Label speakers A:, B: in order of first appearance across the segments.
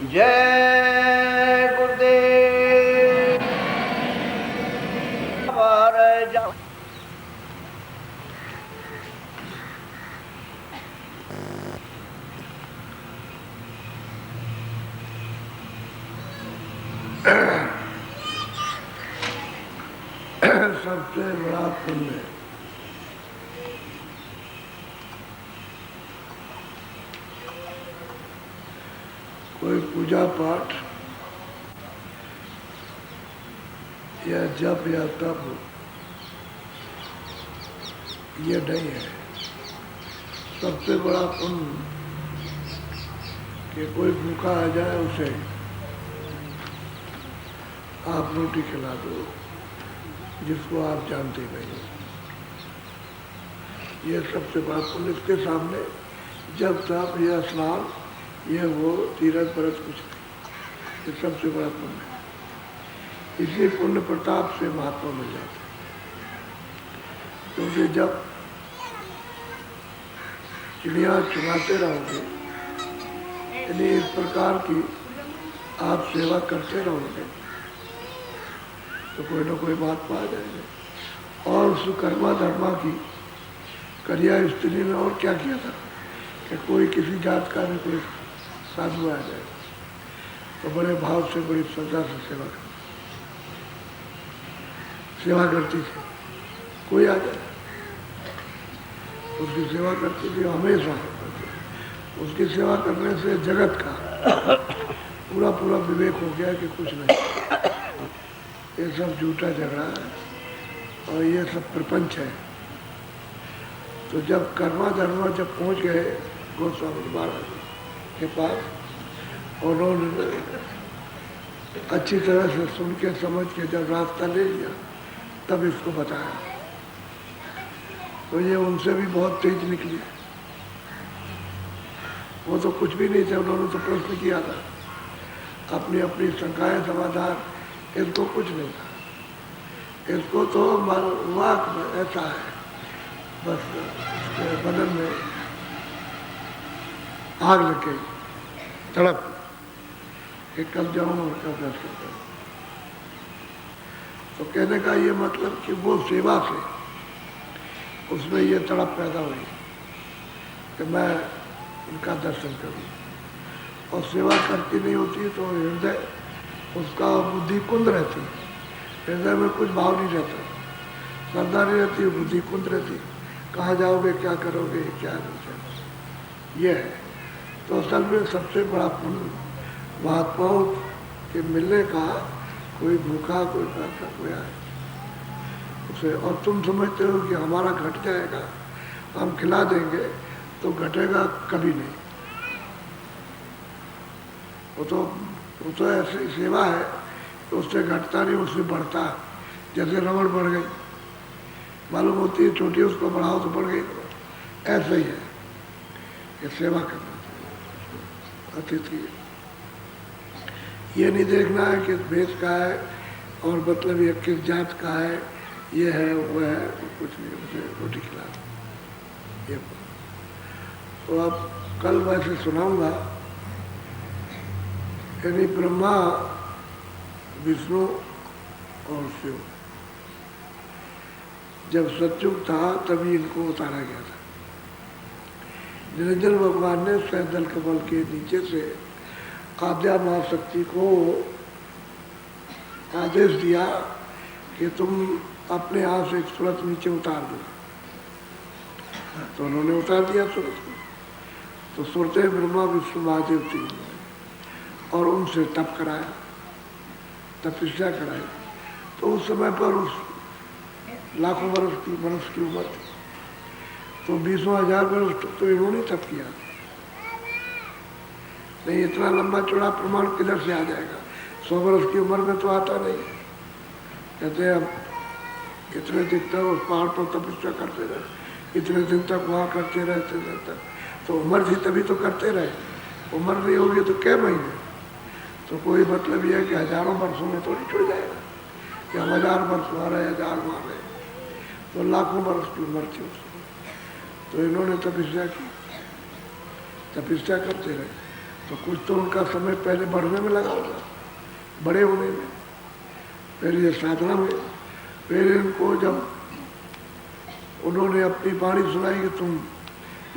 A: जय गुरुदेव। सबसे बड़ा पुण्य कोई पूजा पाठ या जप या तप ये नहीं है। सबसे बड़ा पुण्य कि कोई भूखा आ जाए उसे आप रोटी खिला दो जिसको आप जानते नहीं। ये सबसे बड़ा पुण्य। इसके सामने जब तप या स्नान ये वो तीरथ परत कुछ नहीं। ये सबसे बड़ा पुण्य है। इसी पुण्य प्रताप से महात्मा मिल जाते हैं। क्योंकि जब चिड़िया चुनाते रहोगे यानी इस प्रकार की आप सेवा करते रहोगे तो कोई ना कोई बात पा जाएंगे। और सुकर्मा धर्मा की करिया स्त्री ने और क्या किया था कि कोई किसी जात का भी कोई साधु आ जाए तो बड़े भाव से बड़ी श्रद्धा से सेवा करती थी। कोई आ जाए उसकी सेवा करती थी हमेशा। उसकी सेवा करने से जगत का पूरा पूरा विवेक हो गया कि कुछ नहीं, ये सब झूठा झगड़ा है और ये सब प्रपंच है। तो जब कर्मा धर्मा जब पहुंच गए गोस्वामी महाराज के पास, उन्होंने अच्छी तरह से सुन के समझ के जब रास्ता ले लिया तब इसको बताया तो ये उनसे भी बहुत तेज निकली। वो तो कुछ भी नहीं थे, उन्होंने तो प्रश्न किया था अपनी अपनी शंकाएं समाधान, इसको कुछ नहीं था। इसको तो वाक में ऐसा है बस इसके बदन में आग लगे तड़प कि कब जाऊं और कब दर्शन करूं। तो कहने का ये मतलब कि वो सेवा से उसमें ये तड़प पैदा हुई कि मैं उनका दर्शन करूं। और सेवा करती नहीं होती तो हृदय उसका बुद्धि कुंद रहती, हृदय में कुछ भाव नहीं रहता, श्रद्धा नहीं रहती, बुद्धि कुंद रहती। कहाँ जाओगे, क्या करोगे, क्या नहीं, ये है। तो असल में सबसे बड़ा पुण्य महात्माओं के मिलने का, कोई भूखा कोई प्यासा कोई आए उसे, और तुम समझते हो कि हमारा घट जाएगा हम खिला देंगे, तो घटेगा कभी नहीं। वो तो ऐसी सेवा है कि उससे घटता नहीं, उससे बढ़ता। जैसे रबड़ बढ़ गई, मालूम होती है छोटी, उसको बढ़ाओ तो बढ़ गई। ऐसा ही है कि सेवा करना चाहिए अतिथि। ये नहीं देखना है कि भेष का है और मतलब ये किस जात का है, ये है वो है, कुछ नहीं, उसे रोटी खिला ये। तो अब कल वैसे सुनाऊंगा, यानी ब्रह्मा विष्णु और शिव जब सतयुग था तभी इनको उतारा गया था। निरंजन भगवान ने सैदल कमल के नीचे से आद्या महाशक्ति को आदेश दिया कि तुम अपने आप से एक सूरत नीचे उतार दो। तो उन्होंने उतार दिया सूरत को। तो सूरतें ब्रह्मा विष्णु महादेव थी और उनसे तप कराया, तपस्या कराई। तो उस समय पर उस लाखों वर्ष की मनुष्य की उम्र थी, तो 20,000 वर्ष तो इन्होंने तप किया। नहीं इतना लंबा चौड़ा प्रमाण किधर से आ जाएगा? 100 वर्ष की उम्र में तो आता नहीं। कहते हैं अब इतने दिन तक उस पहाड़ पर तपस्या करते रहे, इतने दिन तक वहाँ करते रहे, इतने दिन तक। तो उम्र थी तभी तो करते रहे, उम्र नहीं होगी तो क्या महीने। तो कोई मतलब यह है कि हजारों वर्षों में थोड़ी छुड़ जाएगा कि हम 1000 वर्ष वहाँ रहे, 1000 वहाँ रहे। तो लाखों वर्ष की उम्र थी उसमें। तो इन्होंने तपस्या की, तपस्या करते रहे। तो कुछ तो उनका समय पहले बढ़ने में लगा होगा, बड़े होने में, फिर ये साधना में, फिर इनको जब उन्होंने अपनी बाणी सुनाई कि तुम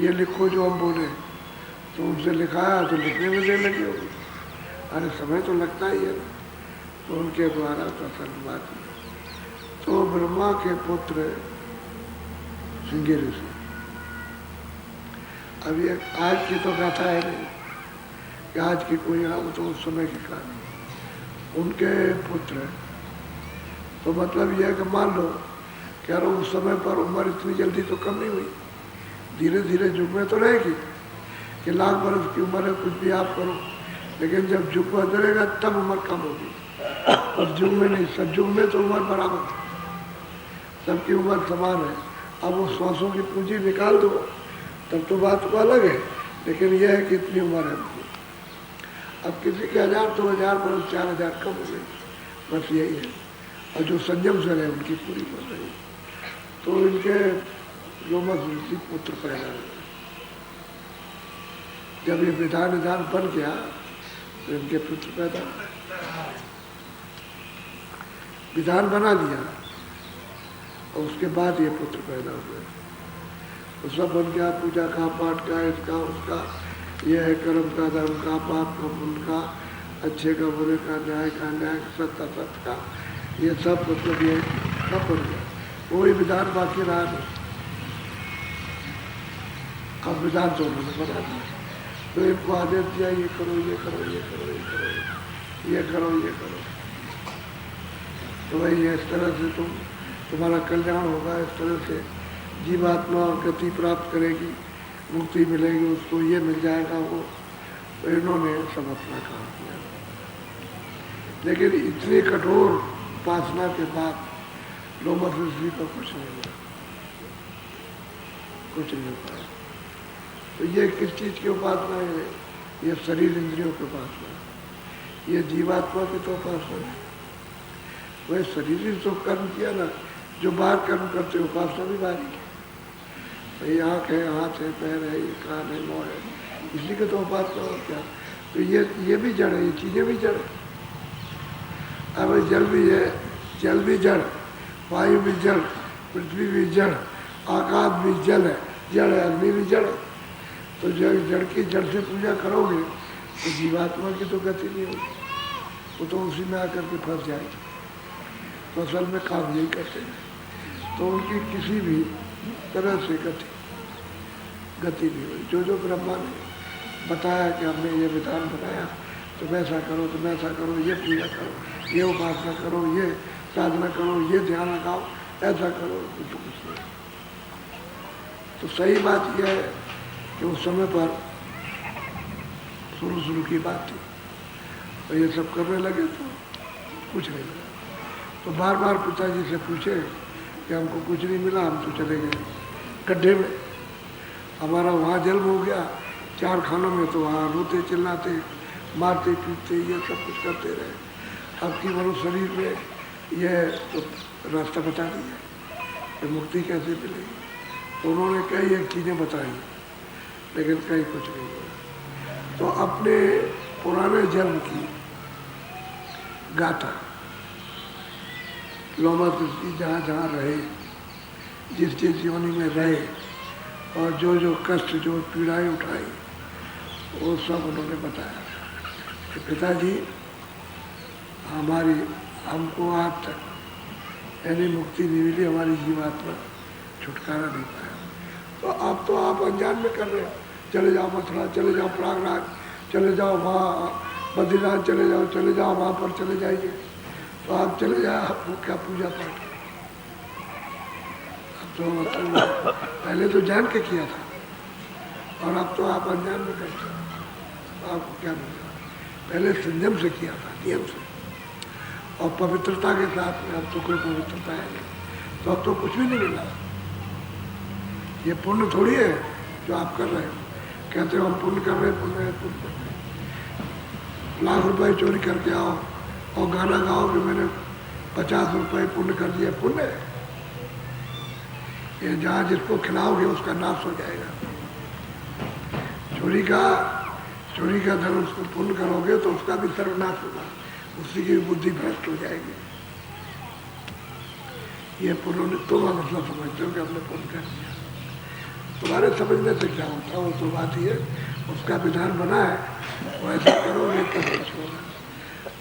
A: ये लिखो जो हम बोले, तो उनसे लिखाया तो लिखने में देर लगी होगी, अरे समय तो लगता ही है ना। तो उनके द्वारा तत्सर्गवाद किया। तो ब्रह्मा के पुत्र सिंह ऋषि, अब ये आज की तो गाथा है नहीं कि आज की कोई वो तो उस समय की कहानी, उनके पुत्र। तो मतलब यह है कि मान लो कि यार उस समय पर उम्र इतनी जल्दी तो कम नहीं हुई, धीरे धीरे युग में तो रहेगी कि लाख बरस की उम्र है, कुछ भी आप करो, लेकिन जब युग बदलेगा तब उम्र कम होगी। और युग में नहीं, सब युग में तो उम्र बराबर है, सबकी उम्र समान है। अब वो श्वासों की पूंजी निकाल दो तब तो बात को अलग है, लेकिन यह है कि इतनी उम्र है उनकी। अब किसी के 1000 2000 बरस 4000 कम हो गई, बस यही है। और जो संयम से रहे उनकी पूरी कर रही। तो इनके लोमस ऋषि पुत्र पैदा हुए। जब ये विधान बन गया तो इनके पुत्र पैदा हुए, विधान बना दिया और उसके बाद ये पुत्र पैदा हुए। तो सब बन गया, पूजा का, पाठ का, इसका उसका, यह है कर्म का, धर्म का, पाप का, पुण्य का, अच्छे का, बुरे का, न्याय का, न्याय सत्य सत्य का, ये सब मतलब ये सब बन गया। कोई विधान बाकी रहा नहीं। अब विधान तो उन्होंने बना दिया, तो इनको आदेश दिया ये करो, ये करो, ये करो, ये करो, ये करो, ये करो। तो भाई इस तरह से तुम्हारा कल्याण होगा, इस तरह से जीवात्मा गति प्राप्त करेगी, मुक्ति मिलेगी उसको, ये मिल जाएगा वो। तो इन्होंने सब अपना काम किया, लेकिन इतनी कठोर उपासना के बाद लोमस ऋषि को कुछ नहीं मिला, कुछ नहीं हो पाया। तो ये किस चीज़ की उपासना है? ये शरीर इंद्रियों की उपासना है, ये जीवात्मा की तो उपासना है। वह शरीर ही तो कर्म किया ना, जो बाहर कर्म करते उपासना भी बाहरी की। भाई आँख है, हाथ है, पैर है, ये कान है, मुँह है, इसी के तो उपासना हो क्या। तो ये भी जड़ है, ये चीज़ें भी जड़ है। अब जल भी है, जल भी जड़, वायु भी जड़, पृथ्वी भी जड़, आकाश भी जल है, जड़ है, अग्नि भी जड़ है। तो जड़ की जड़ से पूजा करोगे तो जीवात्मा की तो गति नहीं होगी, वो तो उसी में आकर के फंस जाएगी। तो असल में काम यही करते हैं, तो उनकी किसी भी तरह से गति नहीं हुई। जो ब्रह्मा ने बताया कि हमने ये विधान बनाया, तुम ऐसा करो, तुम ऐसा करो, ये पूजा करो, ये उपासना करो, ये साधना करो, ये ध्यान लगाओ, ऐसा करो, कुछ नहीं। तो सही बात यह है कि उस समय पर शुरू की बात थी, तो ये सब करने लगे तो कुछ नहीं मिला। तो बार बार पिताजी से पूछे कि हमको कुछ नहीं मिला, हम तो चले गए गड्ढे में, हमारा वहाँ जन्म हो गया, 4 खानों में, तो वहाँ रोते चिल्लाते, मारते पीटते, ये सब कुछ करते रहे। अब की मनुष्य शरीर में यह तो रास्ता बता दिया कि मुक्ति कैसे मिलेगी। तो उन्होंने कई एक चीज़ें बताई, लेकिन कहीं कुछ नहीं हुआ। तो अपने पुराने जन्म की गाथा लोमस ऋषि जहाँ जहाँ रहे, जिस जिस योनि में रहे, और जो कष्ट, जो पीड़ाएं उठाई, वो सब उन्होंने बताया कि पिताजी हमको आज तक यानी मुक्ति नहीं मिली, हमारी जीवात्मा छुटकारा नहीं पाया। तो अब तो आप अनजान में कर रहे हो, चले जाओ मथुरा, चले जाओ प्रयागराज, चले जाओ वहाँ बद्रीनाथ, चले जाओ वहाँ पर चले जाइए। तो आप चले जाए, आपको क्या पूजा पाठ। अब तो मतलब पहले तो जान के किया था, और अब तो आप अनजान में करते हो, आपको क्या मिला। पहले संयम से किया था, नियम से और पवित्रता के साथ में। अब तो कोई पवित्रता है नहीं, तो अब तो कुछ भी नहीं मिला। ये पुण्य थोड़ी है जो आप कर रहे हो, कहते हो हम पुण्य कर रहे हैं, पुण्य कर रहे हैं। लाख रुपए चोरी करके आओ और गाना गाओ कि मैंने 50 रुपए पुण्य कर दिया, पुण्य है ये। जहाँ जिसको खिलाओगे उसका नाश हो जाएगा। चोरी का धन उसको पुण्य करोगे तो उसका भी सर्वनाश होगा, उसी की बुद्धि भ्रष्ट हो जाएगी। ये पुण्य तुम मतलब समझते हो कि हमने पुण्य कर दिया, तुम्हारे समझने से क्या होता है, वो तो बात ही है, उसका विधान बना है, वो ऐसा करोगे तब कुछ होगा।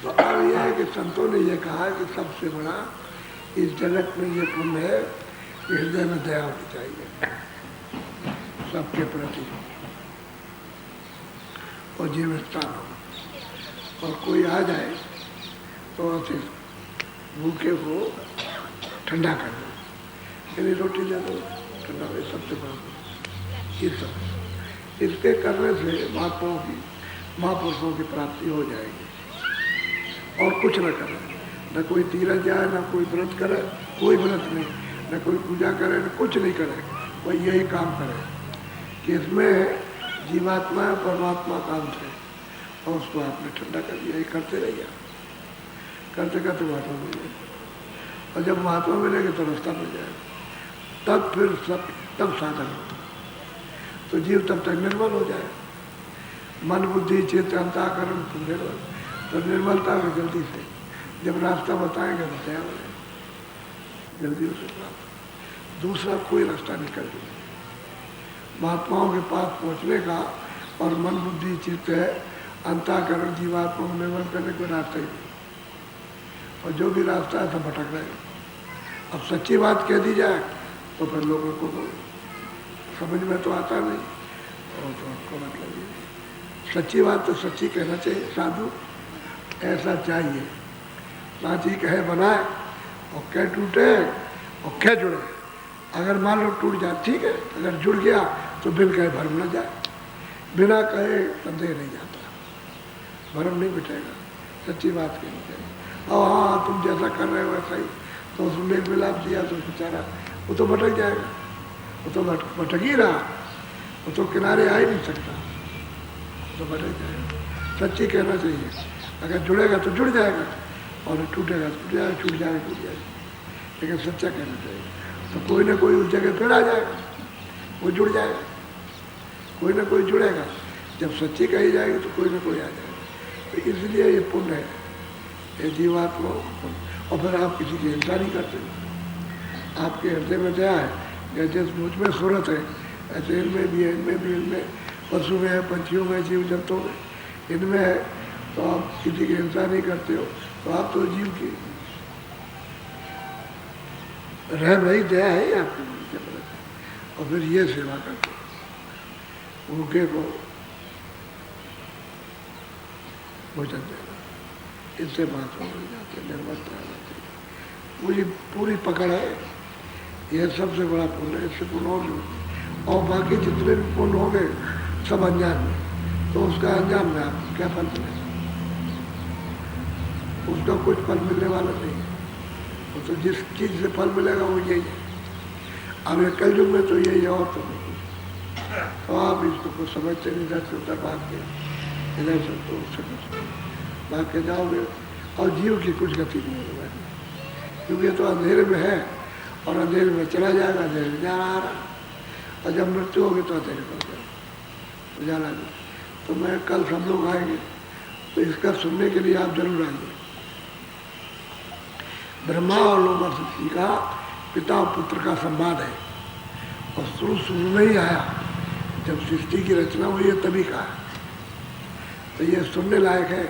A: तो अब यह है कि संतों ने ये कहा कि सबसे बड़ा इस जगत में ये पुण्य है कि हृदय में दया होनी चाहिए सबके प्रति, और जीवन स्थान हो, और कोई आ जाए तो ऐसे भूखे को ठंडा कर दो, यानी रोटी दे दो, ठंडा हो, सबसे बड़ा ये सब। इसके करने से महापुरुषों की प्राप्ति हो जाएगी। और कुछ न करे, न कोई तीरथ जाए, न कोई व्रत करे, कोई व्रत नहीं, न कोई पूजा करे, न कुछ नहीं करे, वही यही काम करे कि इसमें जीवात्मा परमात्मा काम से, और उसको आपने ठंडा कर दिया। यही करते रहिए, करते करते महात्मा मिलेगा, और जब महात्मा मिलेगा तो रास्ता मिल जाएगा, तब फिर सब तब साधन होता, तो जीव तब तक निर्मल हो जाए। मन बुद्धि चित्त अंतःकरण निर्मल, तो निर्मलता में जल्दी से जब रास्ता बताएंगे तो तैयार हो जाए, जल्दी उसे प्राप्त। दूसरा कोई रास्ता नहीं कर दिया महात्माओं के पास पहुंचने का, और मन बुद्धि चित्त है अंतःकरण जीवात्मा को निर्मल करने को रास्ता ही नहीं, और जो भी रास्ता है सब भटक रहे हैं। अब सच्ची बात कह दी जाए तो फिर लोगों को समझ में तो आता नहीं, और तो आपको मतलब ये सच्ची बात तो सच्ची कहना चाहिए। साधु ऐसा चाहिए, सांची कहे बनाए और कह टूटे और कह जुड़े। अगर मान लो टूट जाए ठीक है, अगर जुड़ गया तो बिन कहे भरम न जाए, बिना कहे संदेह नहीं जाता, भरम नहीं मिटेगा, सच्ची बात कहनी चाहिए। और हाँ तुम जैसा कर रहे हो वैसा ही, तो उसमें मेल मिलाप दिया तो बेचारा वो तो भटक जाएगा, वो तो भटक ही रहा, वो तो किनारे आ ही नहीं सकता, वो तो भटक जाएगा। सच्ची कहना चाहिए, अगर जुड़ेगा तो जुड़ जाएगा, और टूटेगा तो टूट जाएगा, छूट जाएगा टूट जाएगा, लेकिन सच्चा कहना चाहिए। तो कोई ना कोई उस जगह फिर आ जाएगा, वो जुड़ जाएगा, कोई ना कोई जुड़ेगा। जब सच्ची कही जाएगी तो कोई ना कोई आ जाएगा। तो इसलिए ये पुण्य है, ये जीवात्मा। और फिर आप किसी की हिंसा नहीं करते, आपके हृदय में दया है, जैसे मुझ में सूरत है ऐसे इनमें भी है, इनमें भी, इनमें पशु में है, पंछियों में, जीव जंतुओं में, इनमें है। तो आप किसी की हिंसा नहीं करते हो, तो आप तो जीव की रह रही दया है आपकी। और फिर ये सेवा करते भूखे को भोजन देना, इससे महात्मा मिल जाते, निर्मलता आ जाती है। पूरी पकड़ है, यह सबसे बड़ा पुण्य है, इससे पुण्य और बाकी जितने भी पुण्य होंगे सब अनजान में, तो उसका अंजाम में आपको क्या फल मिलेगा, उसका कुछ फल मिलने वाला नहीं है। तो जिस चीज़ से फल मिलेगा वो यही है। अब ये कलयुग में तो यही है, और तो नहीं। तो आप इसको कुछ समझते नहीं, इधर से उधर भाग के, इधर से तो उससे भाग के जाओगे, और जीव की कुछ गति नहीं होगी, क्योंकि तो अंधेरे में है, और अंधेरे में चला जाएगा, अंधेरे में जा रहा, और जब मृत्यु होगी तो अंधेरे में जाएगा, उजाला नहीं। तो मैं कल सब लोग आएंगे, तो इसका सुनने के लिए आप जरूर आइए। ब्रह्मा और लोमहर्षि का पिता और पुत्र का संवाद है, और शुरू में ही आया, जब सृष्टि की रचना हुई है तभी का है। तो ये सुनने लायक है।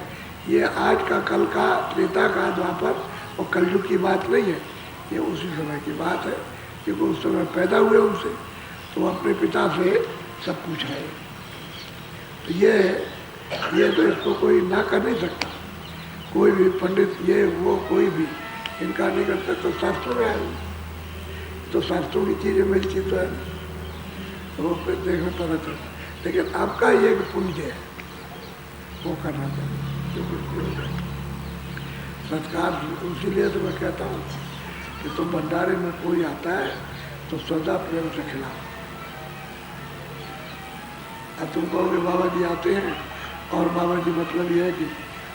A: ये आज का, कल का, त्रेता का, द्वापर और कलयुग की बात नहीं है, ये उसी समय की बात है, क्योंकि उस समय पैदा हुए उनसे, तो अपने पिता से सब पूछ रहे हैं। तो ये तो इसको कोई ना कर नहीं सकता, कोई भी पंडित, ये वो कोई भी इनकार नहीं कर सकता। तो शास्त्रों में है, तो शास्त्रों की चीज़ें मिलती तो है, तो वो फिर देखना पता चलता। लेकिन आपका ये पुण्य है, वो करना चाहिए, जो बिल्कुल सत्कार। इसीलिए तो मैं कहता हूँ कि तुम भंडारे में कोई आता है तो सदा प्रेम से खिलाओ। अब तुम कहोगे बाबा जी आते हैं, और बाबा जी मतलब ये है कि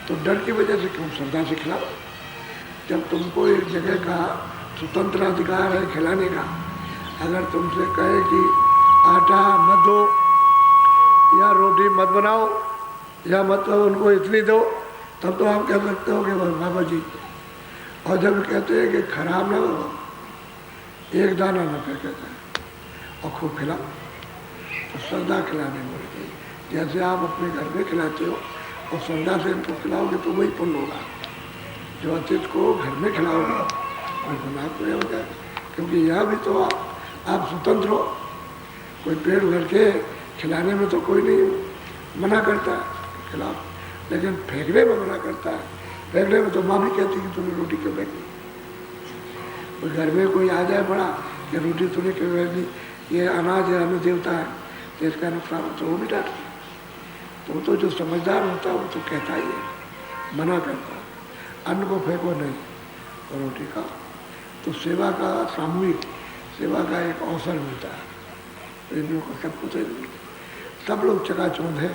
A: तो डर की वजह से क्यों, श्रद्धा से खिलाओ। जब तुमको एक जगह का स्वतंत्र अधिकार है खिलाने का, अगर तुमसे कहे कि आटा मत दो या रोटी मत बनाओ, या मतलब उनको इतनी दो, तब तो आप कह सकते हो कि बाबा जी। और जब कहते हैं कि खराब ना हो, एक दाना न फेंके जाए और खूब खिलाओ, तो श्रद्धा खिलाने में होती है। जैसे आप अपने घर में खिलाते हो और श्रद्धा से इनको खिलाओगे तो वही पुण्य होगा। जो अतिथि को घर में खिलाओगे वही पुण्य पूरे हो जाए। क्योंकि यहाँ भी तो आप स्वतंत्र हो, कोई पेट भर के खिलाने में तो कोई नहीं मना करता है, खिलाओ, लेकिन फेंकने में मना करता है। फेंकने में तो माँ भी कहती कि तूने रोटी क्यों फेंकी। कोई घर में कोई आ जाए बड़ा कि रोटी तूने क्यों फेंक दी, ये अनाज है, अन्न देवता है, तो इसका नुकसान हो, तो वो भी डांटती। तो जो समझदार होता है वो तो कहता ही है, मना करता है, अन्न को फेंको नहीं और रोटी खाओ। तो सेवा का, सामूहिक सेवा का एक अवसर मिलता है। इन लोगों को सब कुछ सब लोग चकाचौंध है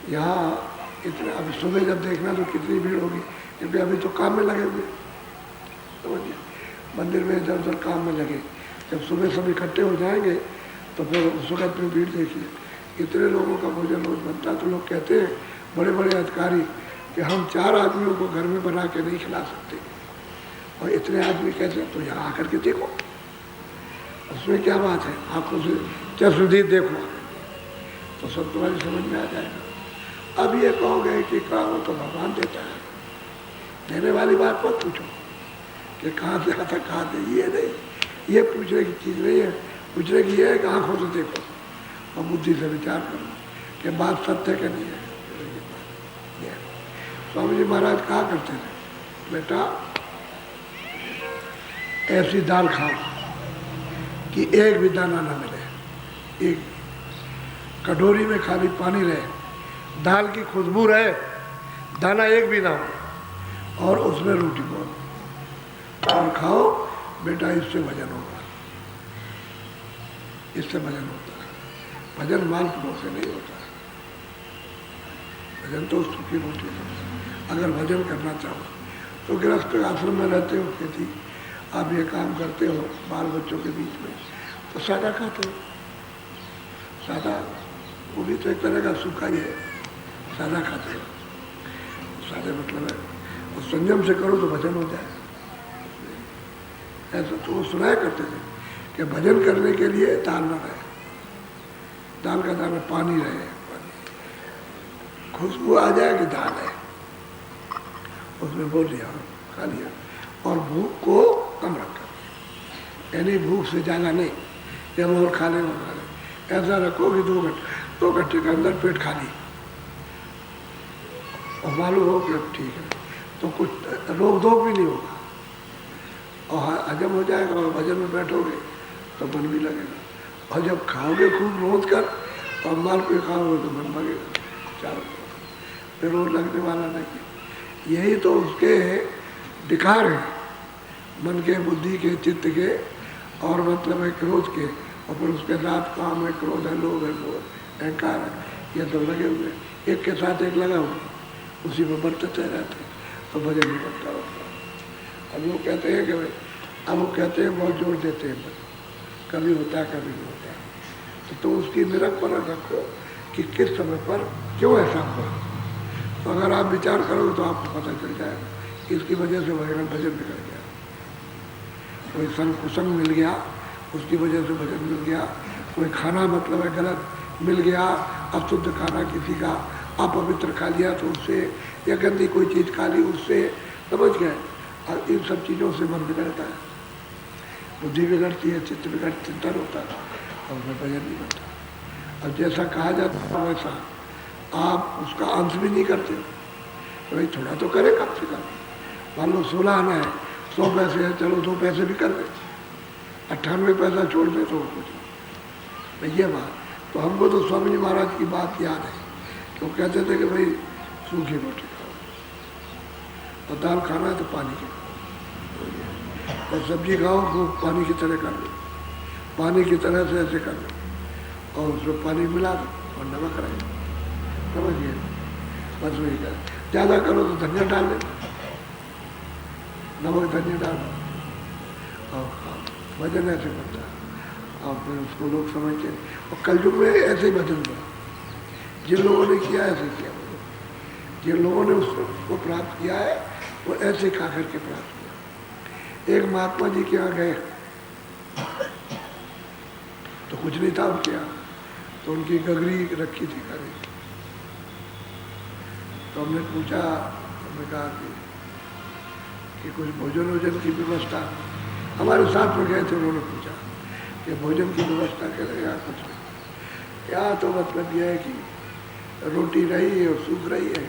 A: यहाँ। इतना अब सुबह जब देखना तो कितनी भीड़ होगी, क्योंकि अभी तो काम में लगे हुए, समझिए, मंदिर में इधर उधर काम में लगे। जब सुबह सब इकट्ठे हो जाएंगे तो फिर उस वक्त में भीड़ देखिए, इतने लोगों का भोजन रोज बनता है। तो लोग कहते हैं बड़े बड़े अधिकारी कि हम 4 आदमियों को घर में बना के नहीं खिला सकते, और इतने आदमी कैसे। तो यहाँ आकर के देखो, उसमें क्या बात है, आंखों से चश्मदीद देखो तो सब तुम्हारी समझ में आ जाएगा। अब ये कहोगे कि कहाँ तो भगवान देता है, देने वाली बात मत पूछो कि कहाँ से आता कहाँ से, ये नहीं, ये पूछने की चीज़ नहीं है। पूछने की ये है कि आंखों से देखो और बुद्धि से विचार करो कि बात सत्य के नहीं है। स्वामी जी महाराज कहा करते थे, बेटा ऐसी दाल खाओ कि एक भी दाना ना मिले, एक कटोरी में खाली पानी रहे, दाल की खुशबू रहे, दाना एक भी ना हो, और उसमें रोटी बोलो और खाओ बेटा, इससे वजन होगा, इससे वजन होता है। भजन माल पुरुष से नहीं होता है, भजन तो सूखी रोटी है। अगर भजन करना चाहो तो गृहस्थ आश्रम में रहते हो, खेती आप ये काम करते हो बाल बच्चों के बीच में, तो सादा खाते हो। सादा वो भी तो एक तरह का सूखा ही है, सादा खाते हो। सादे मतलब है, और संयम से करो तो भजन हो जाए। ऐसा तो वो सुनाया करते थे कि भजन करने के लिए दाल न रहे, दाल का दाना पानी रहे, खुशबू आ जाए कि दाल है, उसमें बोल लिया, खा लिया, और भूख को कम रखा, यानी भूख से ज़्यादा नहीं, जब और खा ले और खा ले, ऐसा रखो कि 2 घंटे के अंदर पेट खाली, और मालूम हो कि अब ठीक है, तो कुछ रोक धोक भी नहीं होगा, और हजम हो जाएगा, और भजन में बैठोगे तो मन भी लगेगा। और जब खाओगे खूब रोज कर और माल पे खाओगे तो मन लगेगा चारों तरफ, फिर रोज लगने वाला नहीं। यही तो उसके विकार हैं, मन के, बुद्धि के, चित्त के, और मतलब है क्रोध के, और फिर उसके साथ काम है, क्रोध है, लोभ है, अहंकार है, ये सब लगे हुए, एक के साथ एक लगा हुआ, उसी में बरतते रहते, तो भजन नहीं बनता होता। अब लोग कहते हैं कि भाई, अब वो कहते हैं बहुत जोर देते हैं, कभी होता है कभी नहीं होता है, तो उसकी निरंतर रखो कि किस समय पर क्यों ऐसा हुआ। तो अगर आप विचार करोगे तो आपको पता चल जाएगा इसकी वजह से भजन बिगड़ गया, कोई संग कुसंग मिल गया उसकी वजह से भजन मिल गया, कोई खाना मतलब है गलत मिल गया, अशुद्ध खाना किसी का अपवित्र खा लिया तो उससे, या गंदी कोई चीज़ खा ली उससे, समझ गए। और इन सब चीज़ों से मन बिगड़ता है, बुद्धि बिगड़ती है, चित्त बिगड़ता, चिंतन होता है, और उसमें भजन नहीं बनता। अब जैसा कहा जाता है वैसा आप उसका अंश भी नहीं करते, तो भाई थोड़ा तो करे कम से कम। मान लो 16 आना है, 100 पैसे है, चलो 2 पैसे भी कर दे, 98 पैसा छोड़ दे तो कुछ ये बात। तो हमको तो स्वामी जी महाराज की बात याद है, तो कहते थे कि भाई सूखी रोटी खाओ, और दाल खाना है तो पानी की खाओ, और सब्जी खाओ तो पानी की तरह कर लो, पानी की तरह से ऐसे कर लो, और उसमें पानी मिला दो और नमक रहे, समझिए, बस वही कर। ज़्यादा करो तो धनिया डाल देना, नमक धनिया डाल दो और खाओ, भजन ऐसे बनता है। और फिर उसको लोग समझते हैं, और कलयुग में ऐसे ही भजन हुआ, जिन लोगों ने किया ऐसे किया, जिन लोगों ने उसको प्राप्त किया है वो ऐसे खा करके प्राप्त किया। एक महात्मा जी के यहाँ गए तो कुछ नहीं था उनके यहाँ, तो उनकी गगरी रखी थी खाने की। तो हमने पूछा, हमने कहा कि कुछ भोजन वोजन की व्यवस्था, हमारे साथ में गए थे, उन्होंने पूछा कि भोजन की व्यवस्था करें या कुछ नहीं। यहाँ तो मतलब यह है कि रोटी रही है और सूख रही है,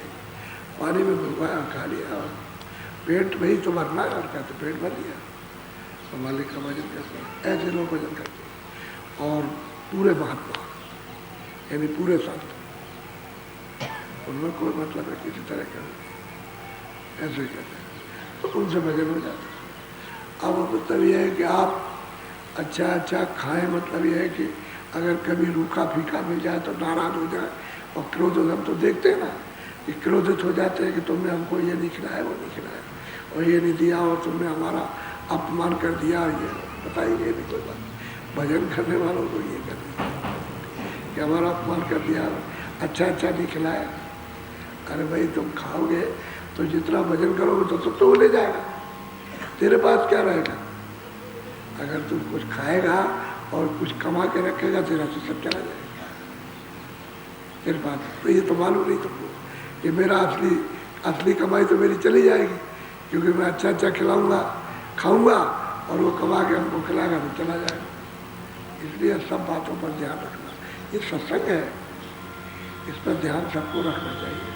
A: पानी में डुबाया खा लिया और पेट में ही तो भरना है, और क्या तो पेट भर लिया। तो मालिक का भजन करते हैं, ऐसे लोग भजन करते हैं। और पूरे महात्मा यानी पूरे संत, उनमें कोई मतलब है किसी तरह का ऐसे कहते हैं, तो उनसे भजन हो जाता है। अब मतलब यह है कि आप अच्छा अच्छा खाएं, मतलब यह है कि अगर कभी रूखा फीका मिल जाए तो नाराज हो जाए और क्रोधित, हम तो देखते हैं ना कि क्रोधित हो जाते हैं कि तुमने हमको ये नहीं खिलाया, वो नहीं खिलाया, और ये नहीं दिया, और तुमने हमारा अपमान कर दिया, ये बताइए नहीं कोई बात। भजन करने वालों को ये करना कि हमारा अपमान कर दिया, अच्छा अच्छा नहीं खिलाया। अरे भाई तुम खाओगे तो जितना भजन करोगे तो सब तो ले जाएगा, तेरे पास क्या रहेगा? अगर तुम कुछ खाएगा और कुछ कमा के रखेगा, तेरा तो सब चला जाएगा तेरे पास। तो ये तो मालूम नहीं तुमको कि मेरा असली कमाई तो मेरी चली जाएगी, क्योंकि मैं अच्छा अच्छा खिलाऊंगा, खाऊंगा, और वो कमा के हमको खिलाएगा तो चला जाएगा। इसलिए सब बातों पर ध्यान रखना, ये सत्संग है, इस पर ध्यान सबको रखना चाहिए।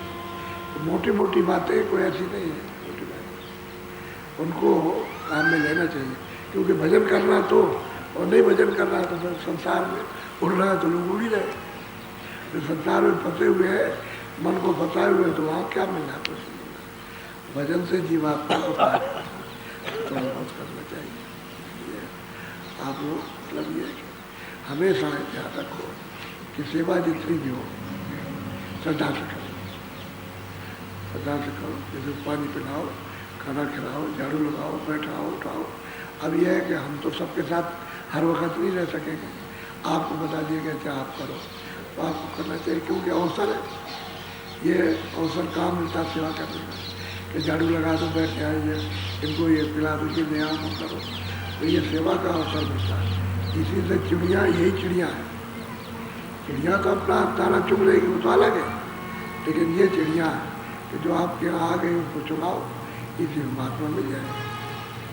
A: तो मोटी मोटी बातें कोई ऐसी नहीं है, मोटी बातें उनको काम में लेना चाहिए, क्योंकि भजन करना तो, और नहीं भजन करना तो फिर संसार में उड़ रहा है तो लोग उड़ ही रहे। तो संसार में फंसे हुए हैं, मन को फंसाए हुए, तो वहाँ क्या मिलना है? कुछ नहीं मिलना। भजन से जीवात्मा को थोड़ा बहुत करना चाहिए। इसलिए आप लोग मतलब ये हमेशा ध्यान रखो कि सेवा जितनी भी हो श्रद्धा से करो, श्रद्धा से करो। जैसे पानी पिलाओ, खाना खिलाओ, झाड़ू लगाओ, बैठाओ, उठाओ। अब यह है कि हम तो सबके साथ हर वक्त नहीं रह सकेंगे, आपको बता दिया गया कि आप करो, तो आपको करना चाहिए, क्योंकि अवसर है, ये अवसर कहाँ मिलता सेवा करने का कि झाड़ू लगा दो, बैठ के आइए, इनको ये पिला दो, ये नया करो। तो ये सेवा का अवसर मिलता है। इसी से चिड़िया, यही चिड़िया है। चिड़िया तो अपना दाना चुग लेगी, वो तो अलग है, लेकिन ये चिड़िया है कि जो आपके यहाँ आ गई उसको चुगाओ, इसी में महात्मा मिल जाए।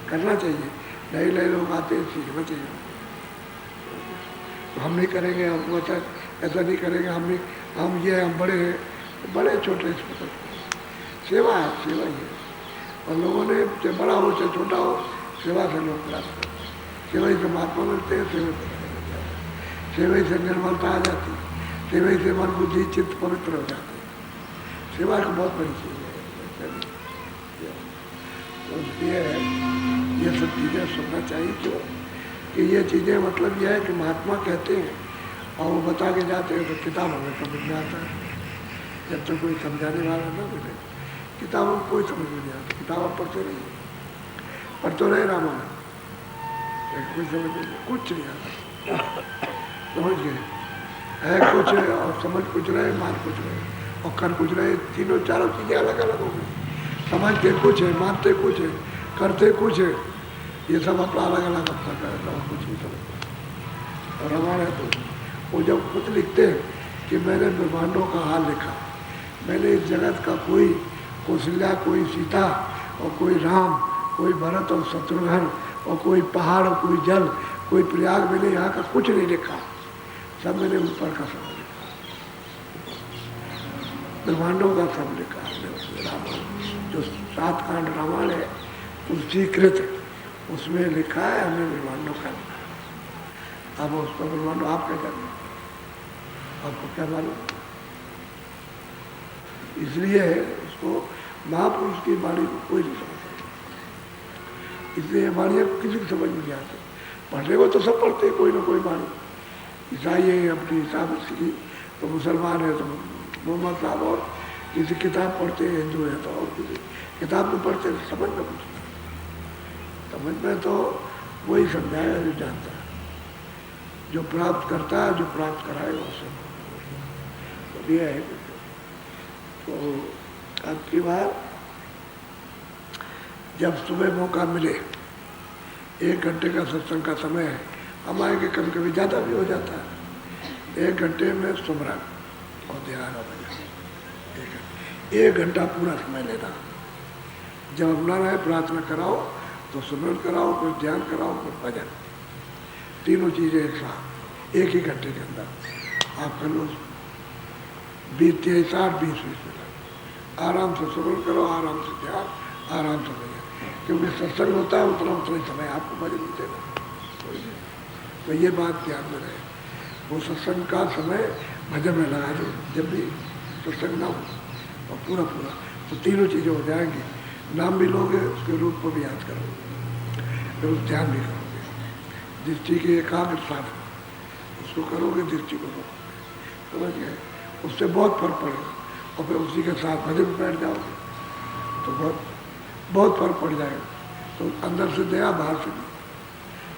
A: करना चाहिए, नए नए लोग आते हैं, सीखना चाहिए। तो हम नहीं करेंगे, हम ऐसा नहीं करेंगे, हम ये हम बड़े हैं, बड़े छोटे इसमें सेवा है, सेवा ही है। और लोगों ने चाहे बड़ा हो चाहे छोटा हो, सेवा से लोग प्राप्त करते हैं, सेवा से महात्मा मिलते हैं, सेवा से निर्मलता आ जाती है, सेवा से मन बुद्धि चित्त पवित्र हो जाते हैं। सेवा को बहुत बड़ी चीज़ है। तो इसलिए ये सब चीज़ें सुनना चाहिए। क्यों कि ये चीज़ें मतलब यह है कि महात्मा कहते हैं और वो बता के जाते हैं, तो किताब हमें समझ में आता है। जब तक कोई समझाने वाला ना मिले, किताबों को कोई समझ में नहीं आता। किताब आप पढ़ते रहिए, पढ़ते रहे रामायण, कोई समझ नहीं, कुछ नहीं आता। समझ गए है कुछ और समझ कुछ रहे, मान कुछ रहे और कर कुछ रहे, तीनों चारों चीज़ें अलग अलग हो गई। समझते कुछ है, मानते कुछ है, करते कुछ है, ये सब अपना अलग अलग अपना करता है, कुछ नहीं समझता। और हमारे तो वो जब खुद लिखते हैं कि मैंने ब्रह्मांडों का हाल लिखा, मैंने इस जगत का कोई कौशल्या, कोई सीता और कोई राम, कोई भरत और शत्रुघ्न और कोई पहाड़ और कोई जल, कोई प्रयाग, मैंने यहाँ का कुछ नहीं लिखा, सब मैंने ऊपर का सब लिखा, ब्रह्मांडों का सब लिखा हमने उसमें। रामायण जो 7 कांड रामायण है तुलसीकृत, उसमें लिखा है हमने ब्रह्मांडों का लिखा। अब उसका ब्रह्मांड आप क्या करना, आपको क्या मालूम? इसलिए उसको महापुरुष की वाणी को कोई नहीं समझ सकता, इसलिए वाणियाँ किसी को समझ में नहीं आती। पढ़ने को तो सब पढ़ते हैं कोई ना कोई वाणी, ईसाई है अपनी हिसाब से, तो मुसलमान है तो मोहम्मद साहब, और किसी किताब पढ़ते हैं, हिंदू है तो और किसी किताब में पढ़ते हैं। समझ में कुछ नहीं, समझ में तो वही समझाया जो जानता है, जो प्राप्त करता है, जो प्राप्त कराएगा उससे। तो दिया है। तो अब की बार जब सुबह मौका मिले, 1 घंटे का सत्संग का समय है, हम आएंगे, कभी कभी ज़्यादा भी हो जाता है। 1 घंटे में सुमरन और ध्यान हो गया। 1 घंटा पूरा समय लेना। जब अपना रहे प्रार्थना कराओ तो सुमरन कराओ, फिर ध्यान कराओ, फिर भजन, तीनों चीज़ें एक साथ 1 ही घंटे के अंदर आप कर लो। 20-23 20 मिनट आराम से सुमरन करो, आराम से ध्यान, आराम से भजन। क्योंकि सत्संग होता है उतना ही समय आपको भजन नहीं देना। तो ये बात ध्यान में रहे, वो सत्संग का समय भजन में लगा दो। जब भी सत्संग ना हो और पूरा तो तीनों चीज़ें हो जाएंगी। नाम भी लोगे, उसके रूप को भी याद करोगे, फिर उस ध्यान भी करोगे। दृष्टि के एकाग्र साधन उसको करोगे, दृष्टि को रोकोगे, समझ गए? उससे बहुत फर्क पड़ेगा। और फिर उसी के साथ भजन में बैठ जाओगे तो बहुत फर्क पड़ जाएगा। तो अंदर से दया, बाहर से नहीं,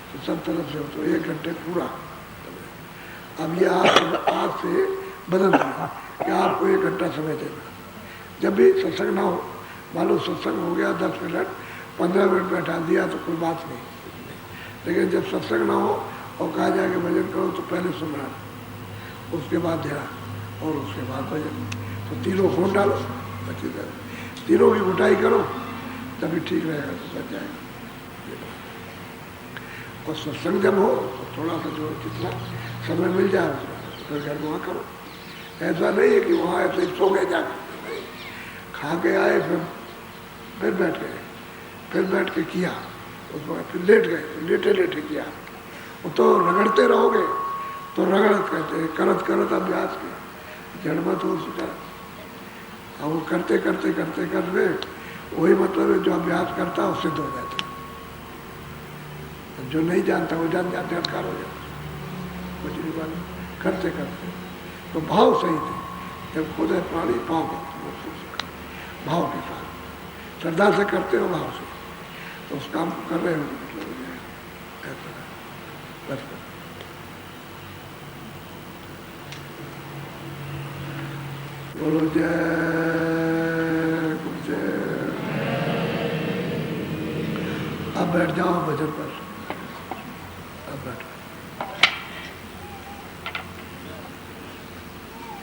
A: तो सब तरफ से हो। तो 1 घंटे पूरा। अब ये आज से बदल दिया कि आपको 1 घंटा समय देना। जब भी सत्संग ना हो, मान लो सत्संग हो गया 10 मिनट, 15 मिनट बैठा दिया तो कोई बात नहीं। लेकिन जब सत्संग ना हो और कहा जाए कि भजन करो, तो पहले सुमरन, उसके बाद ध्यान और उसके बाद भजन। तो तीनों फोन डालो, अच्छी तरह तीनों की घुटाई करो, तभी ठीक रहेगा, तो बच जाएगा। और सत्संग जब हो तो थोड़ा सा जो जितना समय मिल जाए तो फिर घर वहाँ करो। ऐसा नहीं है कि वहाँ ऐसे ही सो गए जाकर, खा के आए, फिर बैठ गए, फिर बैठ के किया, उसके बाद फिर लेट गए, तो लेटे लेटे किया। वो तो रगड़ते रहोगे तो रगड़त कहते हैं, करत करत अभ्यास के जड़मत हो चुका। अब वो करते करते करते करते वही मतलब है, जो अभ्यास करता है उससे सिद्ध हो जाता है। जो नहीं जानता वो जान जाते हटकार हो जाता, कुछ नहीं मालूम, करते करते। तो भाव सही थे, जब खुद है प्राणी पाव भाव के साथ श्रद्धा से करते हो, भाव से, तो उस काम को कर रहे हो मतलब हो जाएगा। ऐसा बस बोलो जय। अब बैठ जाओ भजन पर।